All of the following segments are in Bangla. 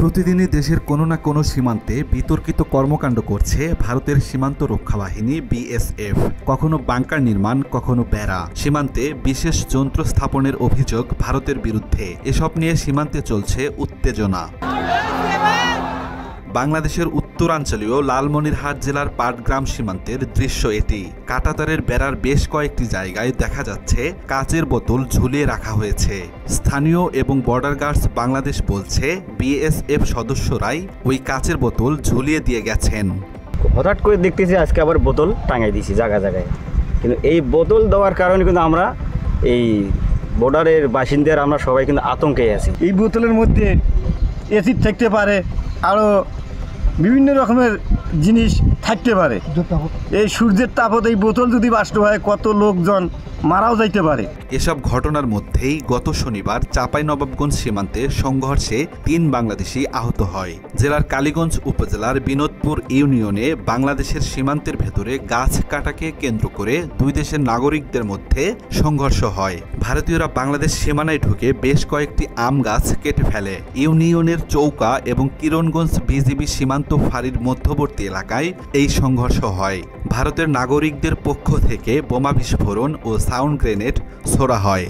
প্রতিদিনই দেশের কোনো না কোনো সীমান্তে বিতর্কিত কর্মকাণ্ড করছে ভারতের সীমান্ত রক্ষা বাহিনী বিএসএফ। কখনো বাংকার নির্মাণ, কখনো বেড়া। সীমান্তে বিশেষ যন্ত্র স্থাপনের অভিযোগ ভারতের বিরুদ্ধে। এসব নিয়ে সীমান্তে চলছে উত্তেজনা। বাংলাদেশের উত্তরাঞ্চলীয় লালমনিরহাট জেলার পাটগ্রাম সীমান্তের দৃশ্য এটি। কাঁটাতারের বেড়ার বেশ কয়েকটি জায়গায় দেখা যাচ্ছে কাচের বোতল ঝুলিয়ে রাখা হয়েছে। স্থানীয় এবং বর্ডার গার্ডস বাংলাদেশ বলছে বিএসএফ সদস্যরাই ওই কাচের বোতল ঝুলিয়ে দিয়ে গেছেন। হঠাৎ করে দেখতেছি আজকে আবার বোতল টাঙাই দিয়েছি জায়গায় জায়গায়, কিন্তু এই বোতল দেওয়ার কারণে কিন্তু আমরা এই বর্ডারের বাসিন্দারা আমরা সবাই কিন্তু আতঙ্কে আছি। এই বোতলের মধ্যে অ্যাসিড থাকতে পারে, আরও বিভিন্ন রকমের জিনিস থাকতে পারে। এই সূর্যের তাপত এই বোতল যদি বাষ্ট হয়, কত লোকজন মারাও যাইতে পারে। এসব ঘটনার মধ্যেই গত শনিবার চাঁপাইনবাবগঞ্জ সীমান্তে সংঘর্ষে ৩ বাংলাদেশি আহত হয়। জেলার কালীগঞ্জ উপজেলার বিনোদপুর ইউনিয়নে বাংলাদেশের সীমান্তের ভেতরে গাছ কাটাকে কেন্দ্র করে দুই দেশের নাগরিকদের মধ্যে সংঘর্ষ হয়। ভারতীয়রা বাংলাদেশ সীমানায় ঢুকে বেশ কয়েকটি আম গাছ কেটে ফেলে। ইউনিয়নের চৌকা এবং কিরণগঞ্জ বিজিবি সীমান্ত ফাঁড়ির মধ্যবর্তী এলাকায় এই সংঘর্ষ হয়। ভারতের নাগরিকদের পক্ষ থেকে বোমা বিস্ফোরণ ও সাউন্ড গ্রেনেড ছোড়া হয়।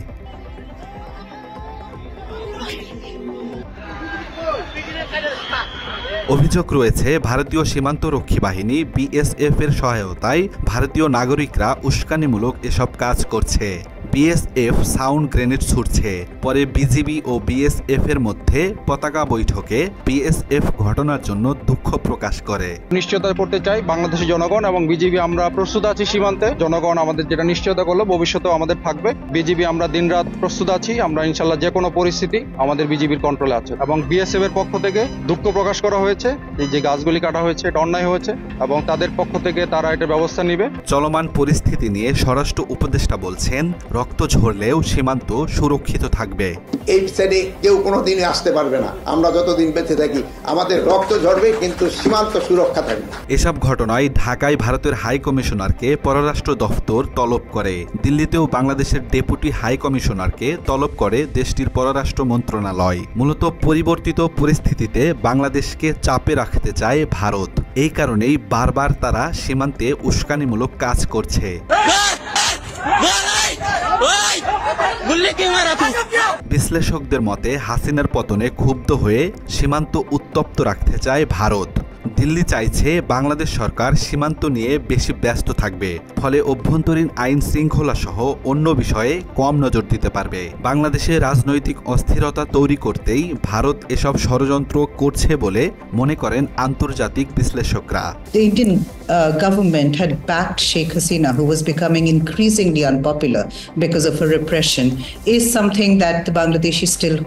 অভিযোগ রয়েছে ভারতীয় সীমান্তরক্ষী বাহিনী বিএসএফ এর সহায়তায় ভারতীয় নাগরিকরা উস্কানিমূলক এসব কাজ করছে। বিএসএফ সাউন্ড গ্রেনেড ছুড়ছে। পরে বিজিবি ও বিএসএফ এর মধ্যে পতাকা বৈঠকে বিএসএফ ঘটনার জন্য দুঃখ প্রকাশ করে। নিশ্চয়তা করতে চাই বাংলাদেশের জনগণ এবং বিজিবি আমরা প্রস্তুত আছি। সীমান্তে জনগণ আমাদের যেটা নিশ্চয়তা করলো ভবিষ্যতেও আমাদের থাকবে। বিজিবি আমরা দিনরাত প্রস্তুত আছি। আমরা ইনশাল্লাহ যে কোনো পরিস্থিতি আমাদের বিজিবির কন্ট্রোলে আছে এবং বিএসএফ এর পক্ষ থেকে দুঃখ প্রকাশ করা হয়েছে। এই যে গাছগুলি কাটা হয়েছে এটা অন্যায় হয়েছে এবং তাদের পক্ষ থেকে তারা এটার ব্যবস্থা নেবে। চলমান পরিস্থিতি নিয়ে স্বরাষ্ট্র উপদেষ্টা বলছেন, রক্ত ঝরলেও সীমান্ত সুরক্ষিত থাকবে। এই সাইডে কেউ কোনোদিনই আসতে পারবে না। আমরা যতদিন বেঁচে থাকি আমাদের রক্ত ঝরবে, কিন্তু সীমান্ত সুরক্ষা থাকবে। এসব ঘটনায় ঢাকায় ভারতের হাই কমিশনারকে পররাষ্ট্র দফতর তলব করে। দিল্লিতেও বাংলাদেশের ডেপুটি হাই কমিশনারকে তলব করে দেশটির পররাষ্ট্র মন্ত্রণালয়। মূলত পরিবর্তিত পরিস্থিতিতে বাংলাদেশকে চাপে রাখতে চায় ভারত। এই কারণেই বারবার তারা সীমান্তে উস্কানিমূলক কাজ করছে। বিশ্লেষকদের মতে হাসিনার পতনে ক্ষুব্ধ হয়ে সীমান্ত উত্তপ্ত রাখতে চায় ভারত। দিল্লি চাইছে বাংলাদেশ সরকার সীমান্ত নিয়ে বেশি ব্যস্ত থাকবে, ফলে অভ্যন্তরীণ আইন শৃঙ্খলা সহ অন্য বিষয়ে কম নজর দিতে পারবে। বাংলাদেশে রাজনৈতিক অস্থিরতা তৈরি করতেই ভারত এসব ষড়যন্ত্র করছে বলে মনে করেন আন্তর্জাতিক বিশ্লেষকরা। The Indian government had backed Sheikh Hasina, who was becoming increasingly unpopular because of her repression, is something that the Bangladeshis still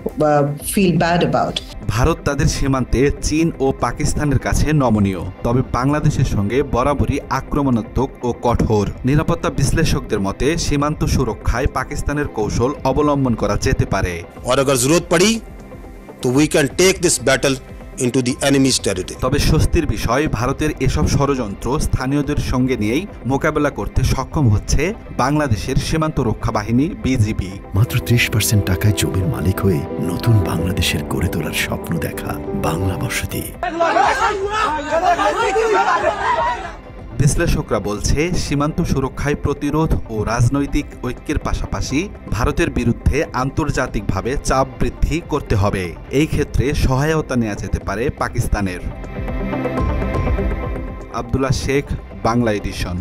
feel bad about. Bharat তাদের সীমান্তে চীন ও পাকিস্তানের কাছে নমনীয়, তবে বাংলাদেশের সঙ্গে বরাবরই আক্রমণাত্মক ও কঠোর। নিরাপত্তা বিশ্লেষকদের মতে সীমান্ত সুরক্ষায় পাকিস্তানের কৌশল অবলম্বন করা যেতে পারে। और अगर जरूरत पड़ी तो we can take this battle into the enemy's territory. তবে স্বস্তির বিষয়, ভারতের এসব ষড়যন্ত্র স্থানীয়দের সঙ্গে নিয়েই মোকাবেলা করতে সক্ষম হচ্ছে বাংলাদেশের সীমান্ত রক্ষা বাহিনী বিজিবি। মাত্র 30% টাকায় জমির মালিক হয়ে নতুন বাংলাদেশের গড়ে তোলার স্বপ্ন দেখা বাংলা বসতি। বিশ্লেষকরা বলছে সীমান্ত সুরক্ষায় প্রতিরোধ ও রাজনৈতিক ঐক্যের পাশাপাশি ভারতের বিরুদ্ধে আন্তর্জাতিকভাবে চাপ বৃদ্ধি করতে হবে। এই ক্ষেত্রে সহায়তা নেওয়া যেতে পারে পাকিস্তানের। আব্দুল্লাহ শেখ, বাংলা এডিশন।